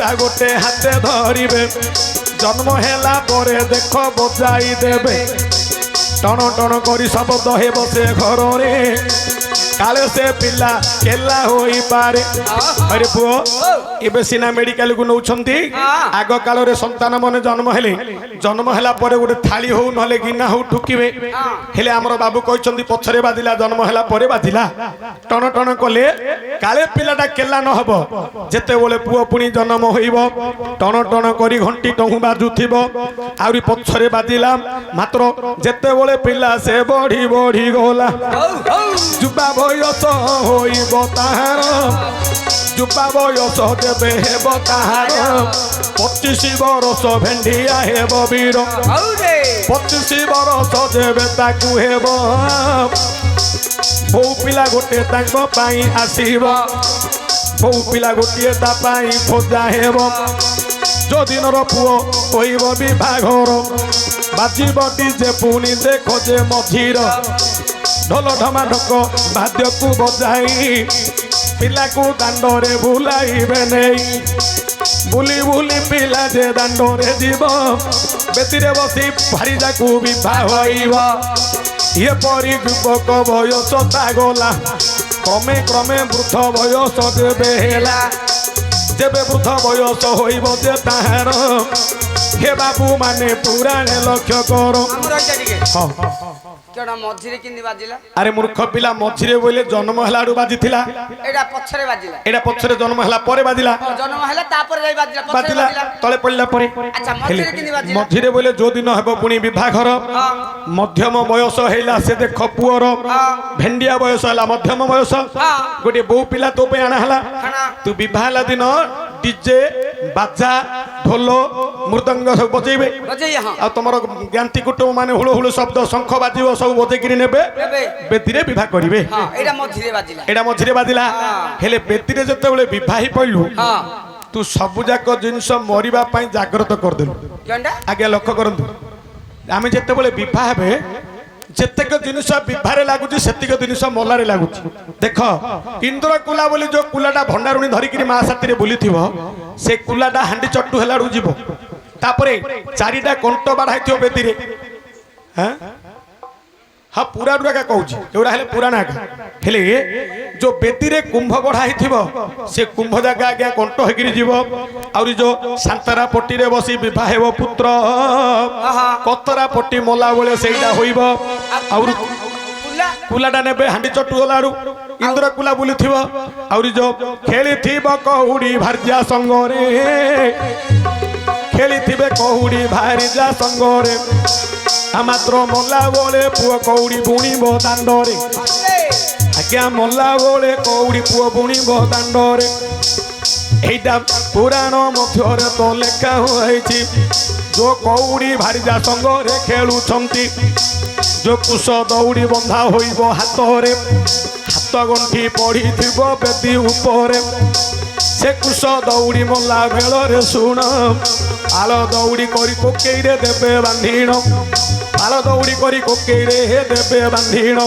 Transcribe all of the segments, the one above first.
पइसा गोटे हाथे धरिबे जन्म हेला परे देख बजाई देबे टण टण करी शब्द हेब से घर रे काले से पिला केला होई पारे अरे पुओ एबे सिना मेडिकल को नौछंती आग काल रे संतान माने जन्म हेला परे गोटे थाली हो नले गिना हो ठुकिबे हेले हमर बाबू कहचंती पछरे बादिला जन्म हेला परे बादिला टण टण कले काले पिलाटा केला न हबो जेते बोले पुओ पुनी जन्म होइबो टण टण करी घंटी टहु बाजुथिबो आउरी पछरे बादिला मात्र जेते बोले पिला से बढ़ी बढ़ी गला जुबा बयस होइब ताहार जुबा बयस देबे हेब ताहार 25 बरस भेंडिया हेब वीर 25 बरस देबे ताकू हेब बो पिला गोटे तांग पाई आसीब बो पिला गोटे ता पाई खोजा हेब जो दिनर पुओ होइब विभाघर बाजिब डीजे पुनी देखो जे मझीर ढोल ढमा ढक बाद्य को बजाई पिला को दांडरे बुलाइबे नहीं बुली बुली पिला जे दांडरे जीव बेतीरे बसी भारीजा को विवाह होइब ये परी युवक बयस गला क्रमे क्रमे वृद्ध बयस देबे हेला जेबे वृद्ध बयस होइब जे ताहार हे बाबू माने पुराणे लक्ष्य करो केडा मझिरे किंदी बाजिला अरे मूर्ख पिला मझिरे बोले जन्म हलाडू बाजिथिला एडा पछरे बाजिला एडा पछरे जन्म हला परे बाजिला जन्म हला तापर जाई बाजिला पछरे बाजिला तळे पडला परे अच्छा मझिरे किंदी बाजिला मझिरे बोले जो दिन हबो पुनी विवाहर मध्यम बयस हैला से देख पुअर भेंडिया बयस हला मध्यम बयस गोटे बो पिला तो पे आना हला तू विवाहला दिन डीजे बाजा ढोलो मृदंग सब बजेबे बजेई हां आ तमरो ज्ञानती कुटुंब माने हुलो हुलो शब्द शंख बाजिबो सब बजेकिरी नेबे बेतीरे विवाह करिवे हां एडा मझिरे बाजिला हेले बेतीरे जते बेले विवाही पइलु तू सब जाक जिंस मरिबा पई जागृत कर देलु केंडा आगे लक्ष्य करंतु आमे जते बेले विवाह हेबे जेतेक जिनिस विवाहरे लागुची सेतिक जिनिस मलारे लागुची देख इंद्र कुला बोली जो कुलाटा भंडारुणी धरिकी मा साथी बुलीथिबो से कुलाटा हांडी चट्टू हेलाडू जीवो तापरे चारिटा कंट बाढ़ाई बेतीरे हाँ हाँ पूरा रुआ का कहूँ एवढा हेले पुराना हेले जो बेतीरे कुंभ बढ़ाई से कुंभ जगह आज्ञा कंट होकर जीव आउरी जो सांतरा पट्टी रे बसी विवाह हेब पुत्र कतरा पट्टी मला बेले सेटा होइब आउरी कुलाटा नेबे हांडी चट्टू गलाडू इंद्र कुला बुलीथिबो आउरी जो खेलिथिबो कहुडी भार्या संगरे खेलिथिबे कहुडी भार्या संगरे मात्र मला बोले पुओ कौड़ी बुणीब दांडरे आज्ञा मला बोले कौड़ी पुओ बुणीब दांडरे एटा पुराण मध्यरे तो लेखा होइछि जो कौड़ी भारीजा संगरे खेलुछंती जो कुश दौड़ी बंधा होइब हातरे हाथ गंठी पड़ीथिबो बेदी उपरे से कुश दौड़ी मला बेलरे शुण आल दौड़ी करी कोकेइरे देबे बांधीण आल दौड़ी करी कोकेइरे हे देबे बांधीण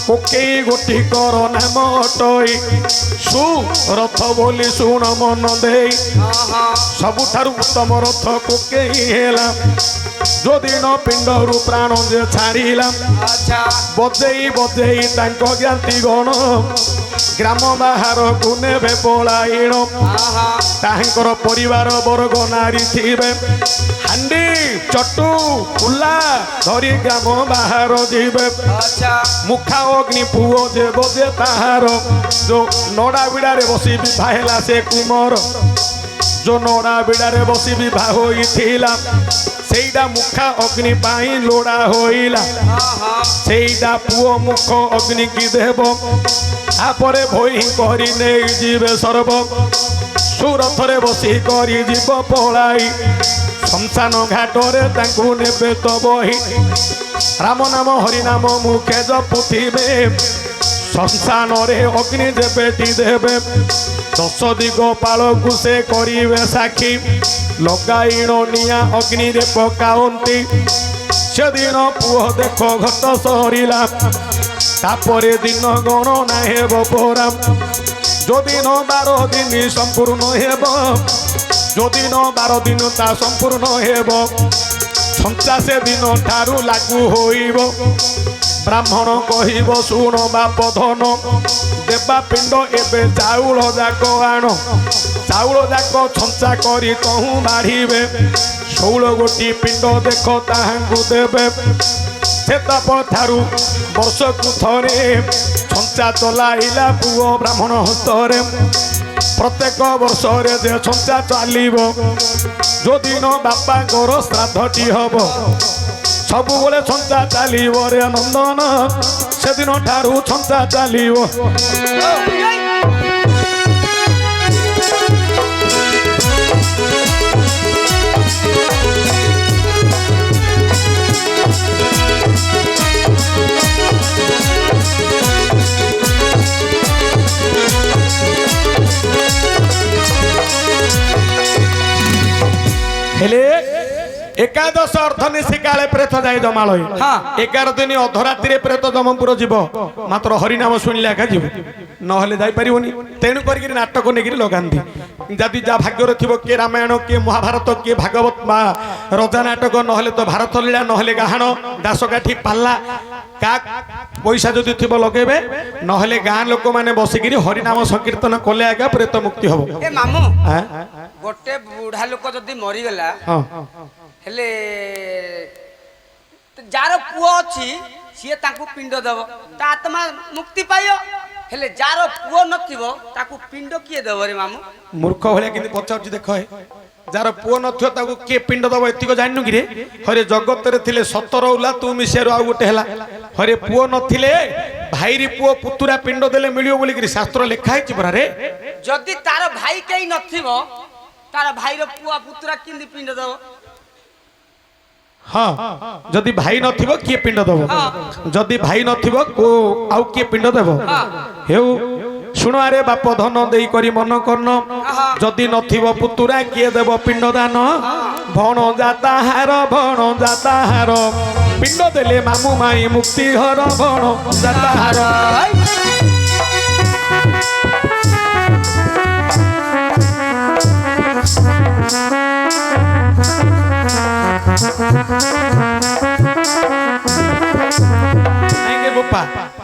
कोकेई गोटी कर नाम अटई सु रथ बोली शुण मन देई सबुठारु उत्तम रथ कोकेई हेला जो दिन पिंडरु प्राण जे छाड़िला बजेई बजेई तांको ज्ञाति गण ग्राम बाहर को नेबे पलायण तांकर परिवार वर्ग नारी थिबे हांडी चट्टू कुला धरी ग्राम बाहर जीवे मुखा अग्नि पुओ जे बजे ताहार जो नड़ा बिड़ारे बसी विवाह हेला से कुमर जो नड़ा बिड़ारे बसी विवाह होइथिला सेइडा मुखा अग्नि पाई लोड़ा होइला सेइडा पुओ मुख अग्नि की देव आपरे भई करी नै जीवे सर्व सुरथरे बसी करी जीव पलाई शमशान घाटरे तांकु नेबे तो बही राम नाम हरि नाम मुखे जपुथिबे शमशान रे अग्नि देबेटी देबे दश दिग पाल को से करिवे साक्षी लगाइण निया अग्नि रे पकाउंती से दिन पुओ देख घट सरिला तापरे दिन गणना हेब पराम जो दिन 12 दिन संपूर्ण हेब যদি ন 12 দিন তা সম্পূর্ণ হেব ছঞ্চা সে দিন ঠারু লাগু হইব ব্রাহ্মণ কহিব শুণ বাপ ধন দেবা পিণ্ড এবে চাউল যাক আণ চাউল যাক ছঞ্চা করি তহু বাঢ়িবে 16 ଗୋଟି ପିଣ୍ଡ ଦେଖ ତାହାଙ୍କୁ ଦେବେ ସେ ତାପ ଠାରୁ ବର୍ଷକୁ ଥରେ ଛଞ୍ଚା ଚଲାଇଲା ପୁଅ ବ୍ରାହ୍ମଣ ହସ୍ତରେ ପ୍ରତ୍ୟେକ ବର୍ଷରେ ଯେ ଛଞ୍ଚା ଚାଲିବ ଯୋଉଦିନ ବାପାଙ୍କର ଶ୍ରାଦ୍ଧଟି ହବ ସବୁବେଳେ ଛଞ୍ଚା ଚାଲିବ ରେ ନନ୍ଦନ ସେଦିନ ଠାରୁ ଛଞ୍ଚା ଚାଲିବ। हेले एकादश अर्धनिशी काले प्रेत जाए जमालय 11 दिन अधरात्रि प्रेत जमपुर जीव मात्र हरिनाम शुणिले एका जीव नहले जाई परिबनी तेणु करी नाटक नेगिरी लगांती जदि जा भाग्यर थिबो के रामायण के महाभारत के भागवत बा रजा नाटक नहले तो भारत लीला नहले गाहाण दासकाठी पाल्ला का पैसा जदि थिबो लगेबे नहले गाँ लोक माने बसिकिरी हरिनाम संकीर्तन कले आगा प्रेत मुक्ति हबो। ए मामू गोटे बुढ़ा लोक जदि मरी गला हेले जार पुओ अछि सिए ताकू पिंड दब ता आत्मा मुक्ति पाइयो हेले जार पुओ नथिबो ताकू पिंड किए दब रे मामू मूर्ख भलिया किंतु पचाउछि देख जार पुओ नथियो ताकू के पिंड दब एतिको जाननु कि रे हरे जगत रे थिले 17 उला तू मिसेरो आ गोटे हला हरे पुओ नथिले भाईरी पुओ पुतुरा पिंड देले मिलियो बोली कि शास्त्र लिखा है परा रे जदि तार भाई केई नथिबो तार भाईर पुआ पुतुरा किंदी पिंड दब हाँ जदि भाई नथिबो किए पिंड दब जदि भाई नथिबो को आउ किए पिंड देब हेउ शुण आरे बाप धन देई करी मन करन जदि नथिबो पुतुरा किए देब पिंड दान भण जाता हार पिंड देले मामू माई मुक्ति हर भण जाता हार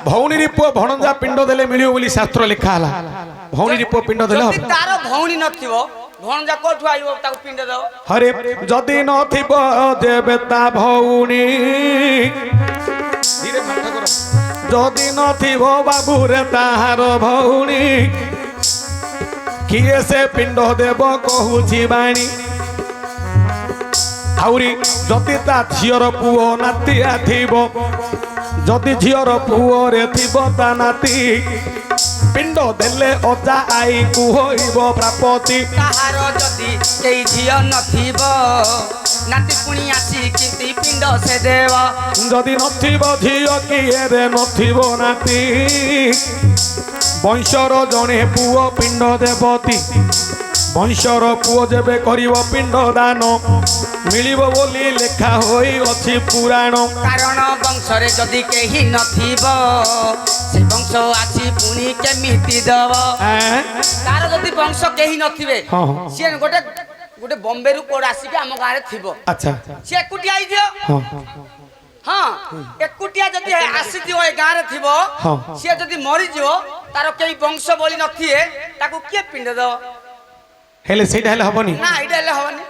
भौणी पुओ भणजा पिंड देले मिलियो बोली शास्त्र लिखा हला भौणी पुओ पिंड देले जदि तार भौणी नथिबो भणजा कोठु आइबो ताको पिंड दब हरे जदि नथिबो जेबे ता भौणी धीरे पाठ करो जदि नथिबो बाबू रे ताहार भौणी किए से पिंड देब कहूछि बाणी आउरी जदि ता झियर पुओ नातिया थिबो जदि झियर पुओ रे थिबो ता नाती पिंड देले अजा आई कुहइबो प्रापति ताहार जदि केई झियो नथिबो नाती पुणी आसी किंती पिंड से देव जदि नथिबो झियो किए रे नथिबो नाती वंशर जणे पुओ पिंड देवती वंशर पुओ जेबे करिवो पिंड दान मिलिबो बोली लेखा होई अछि पुराण कारण वंशरे जदि केही नथिबो से वंश आसी पुणी केमिति दब तार जदि वंश केही नथिबे से गोटे गोटे बॉम्बे रु कोड आसी के हम गां रे थिबो अच्छा से एकुटिया आई दियो हां एकुटिया जदि आसी दियो ए गां रे थिबो से जदि मरि जिवो तार केही वंश बोली नथिए ताकू के पिंड दब हेले सेटा हेले हबनी ना एटा हेले हबनी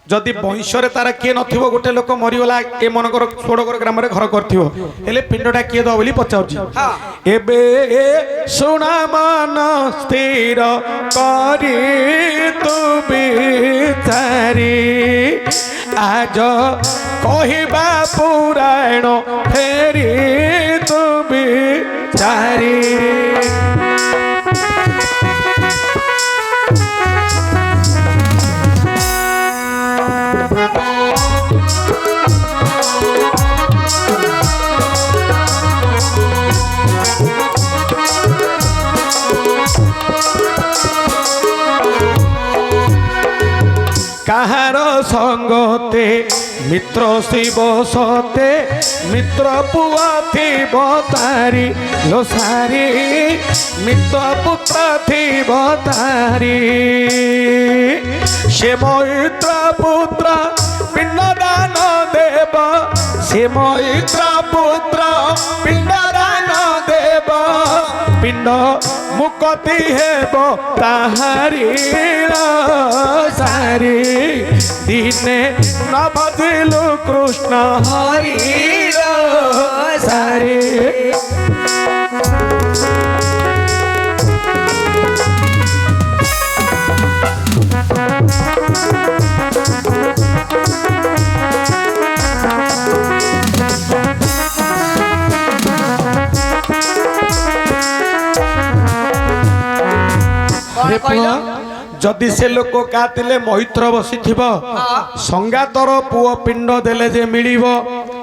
जदि वंशरे तार किए नथिबो गोटे लोक मरिगला ए मनकर सोडकर ग्राम रे घर करथिबो हेले पिंडटा किए दो बोली पचाउछि एबे सुना मन स्थिर करी तू बिचारी आज कहिबा पुराण फेरी तू बिचारी काहार संगते मित्र शिव सते मित्र पुआ थिब तारी लो सारी मित्र पुत्र थिब तारी ସେ ମୈତ୍ର ପୁତ୍ର ପିଣ୍ଡଦାନ ଦେବ ସେ ମୈତ୍ର ପୁତ୍ର ପିଣ୍ଡଦାନ ଦେବ ପିଣ୍ଡ ମୁକତି ହେବ ତାହାରି ସାରି ଦିନେ ନ ଭଜିଲୁ କୃଷ୍ଣ ହରିର ସାରି যদি সে লোক কাতিলে মৈত্র বসিথিব সংগাতর পুଅ পিণ্ড দেলে যে মিলিব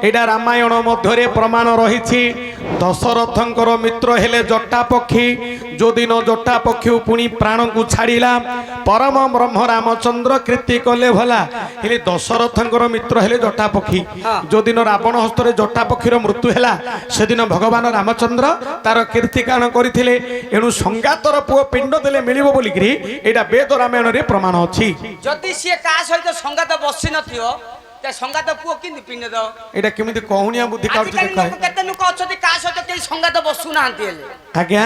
এটা রামায়ণ মধ্যে প্রমাণ রয়েছে দশরথঙ্কর মিত্র হেলে জটা পক্ষী যদিন জটা পক্ষী পুনি প্রাণকু ছাড়িলা পরম ব্রহ্ম রামচন্দ্র কীর্তি কলে ভলা হেলে দশরথঙ্কর মিত্র হেলে জটা পক্ষী যদিন রাবণ হস্তরে জটা পক্ষীর মৃত্যু হেলা সেদিন ভগবান রামচন্দ্র তার কীর্তি কাণ করে এণু সংগাতর পুଅ পিণ্ড দেলে মিলিব বলিকি এটা বেদ রামায়ণরে প্রমাণ অছি যদি সে কা সহিত সংগাত বসি নথিব তে সংগাত পুଅ কিন্দি পিণ্ড দাও এটা কেমিতি কহুনিয়া বুদ্ধি কাউছি আজকাল লোক কেতে লোক অছতি কা সহিত কেই সংগাত বসু নাহান্তি হেলে আজ্ঞা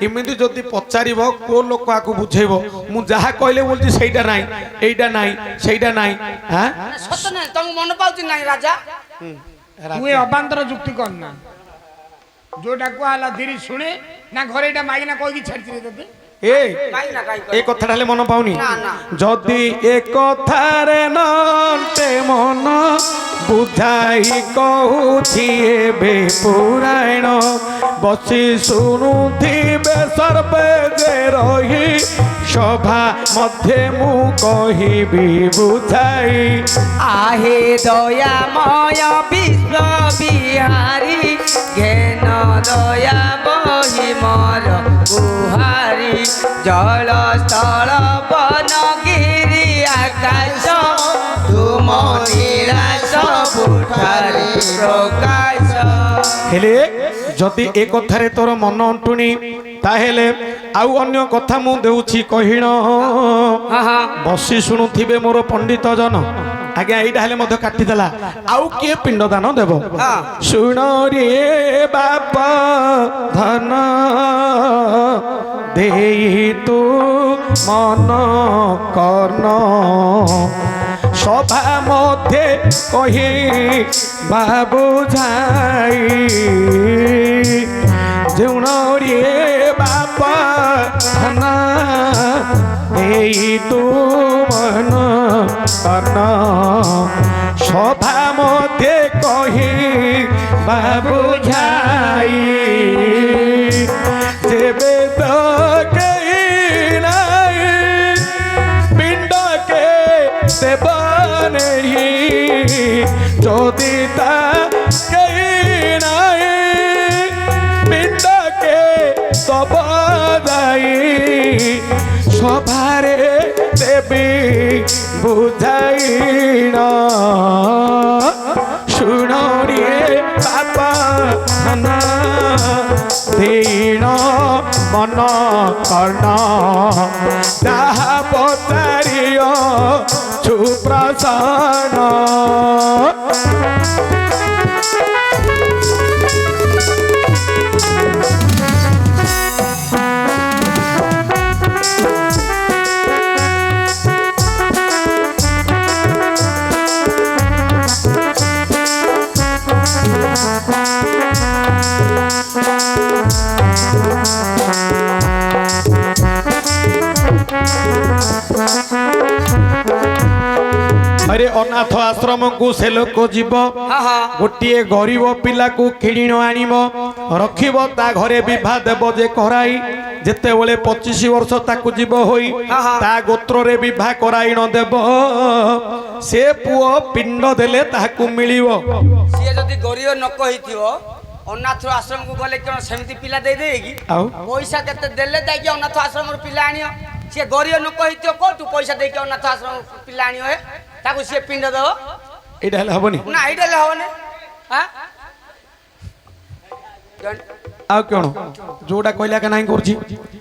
এমিতি যদি পচারিব কো লোক আকু বুঝাইব মু যাহা কইলে বলছি সেইটা নাই এইটা নাই সেইটা নাই হ্যাঁ সত্য না তুমি মনে পাউছি নাই রাজা তুই অবান্তর যুক্তি কর না जोटा कहला धीरे शुणे ना घरे एटा मागिना कहि छाड़ती रे तते ए कथा ढाले मन पाउनी जदि ए कथारे नते मन बुझाई कहूछि एबे पुराण बसी शुणुथिबे सर्वे जे रही सभा मध्य मु कहिबी बुझाई आहे दयामय विश्व बिहारी घेन दया बही मोर गुहारी जल स्थल वन गिरी आकाश तुम निराश बुठारी प्रकाश हेले जदि ए कथारे तोर मन अंटुनी ताहेले आउ अन्य कथा मु देउछि कहिण बसी शुणुथिबे मोर पंडित जन आज्ञा एइटा हेले मध्य काटी देला आउ के पिंडदान देव शुण रे बापा धन देई तू मन कर्ण सभा मध्य कही बाबू झाई जुण रे बापा धन देई तू मन कर्ण सभा मध्य कही बाबू झाई जेबे तो कही नहीं पिंड के देव नहीं चोदिता कही नहीं पिंड के सब जाई सभारे देवी बुझाइण शुण रे बापा धन दीन मन कर्ण ताहा पचारियो सुप्रसन्न अरे अनाथ आश्रम को से लोक जीव गोटे गरीब पिला को किण आनिब रखिब ता घरे विवाह देव जे कराई जेते बेले 25 वर्ष ताकू जीव होई ता गोत्र रे विवाह कराई न देव से पुओ पिंड देले ताकू मिलिबो से जदी गरीब न कहिथियो अनाथ आश्रम को गले कोन सेमिति पिला दे देगी पैसा केते देले दाई अनाथ आश्रम रो पिला आनियो से गरीब न कहिथियो कोटू पैसा दे के अनाथ आश्रम पिला आनियो हे ताकू से पिंड दो एटा हबनी ना एटा हबनी हां ଆଉ କଣ ଯୋଉଟା କହିଲା କା ନାହିଁ କରୁଛି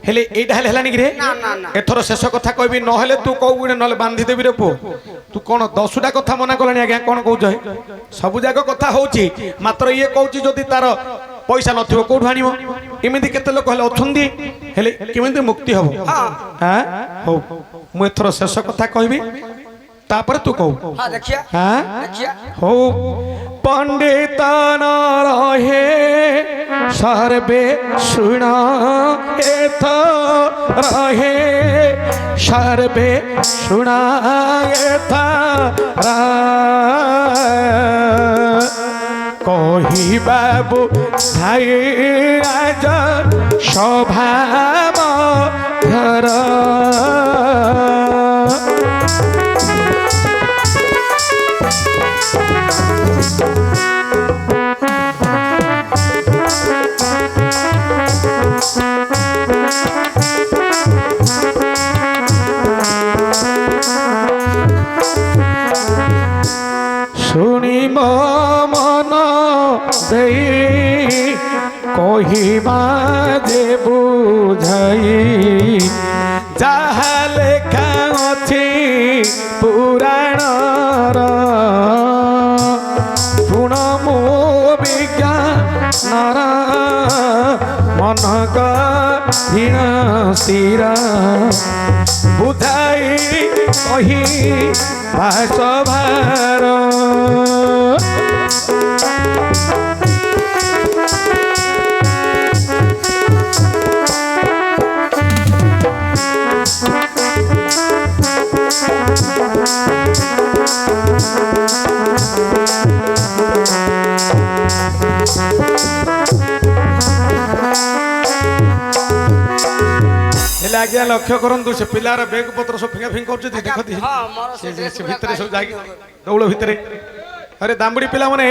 ହେଲେ ଏଇଟା ହେଲେ ହେଲାନି କି ରେ ନା ନା ନା ଏଥର ଶେଷ କଥା କହିବି ନହେଲେ ତୁ କହୁ ଗୁଣେ ନହେଲେ ବାନ୍ଧିଦେବି ରେ ପୁଅ ତୁ କଣ 10ଟା କଥା ମନା କଲାଣି ଆଜ୍ଞା କଣ କହୁଛ ସବୁ ଯାକ କଥା ହଉଛି ମାତ୍ର ଇଏ କହୁଛି ଯଦି ତାର ପଇସା ନଥିବ କୋଉଠୁ ଆଣିବ ଏମିତି କେତେ ଲୋକ ହେଲେ ଅଛନ୍ତି ହେଲେ କେମିତି ମୁକ୍ତି ହବ ହଉ ମୁଁ ଏଥର ଶେଷ କଥା କହିବି ତାପରେ ତୁ କହୁ ହଁ ଦେଖିଆ ଦେଖିଆ ହଉ पंडित न रहे सर्वे सुन एथ रहे सर्वे सुन एथ कही बाबू भाई राज सभा मध्यर শুনি মন দেই কহিবা যে বুঝাই যাহা লেখা অছি পুরাণর শুণ মো বিজ্ঞানর মন গহীন স্থির বুঝাই কহি ভাষভার आज्ञा लक्ष्य करंतु से पिलार बेग पत्र सब फिंगा फिंग करछे देखति से भितर सब जागी दौड़ भितर अरे दामड़ी पिला माने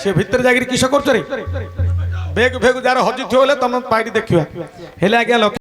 से भितर जागी किस करछ रे बेग भेग जार हजि थियो ले तम पाइडी देखिया हेले आज्ञा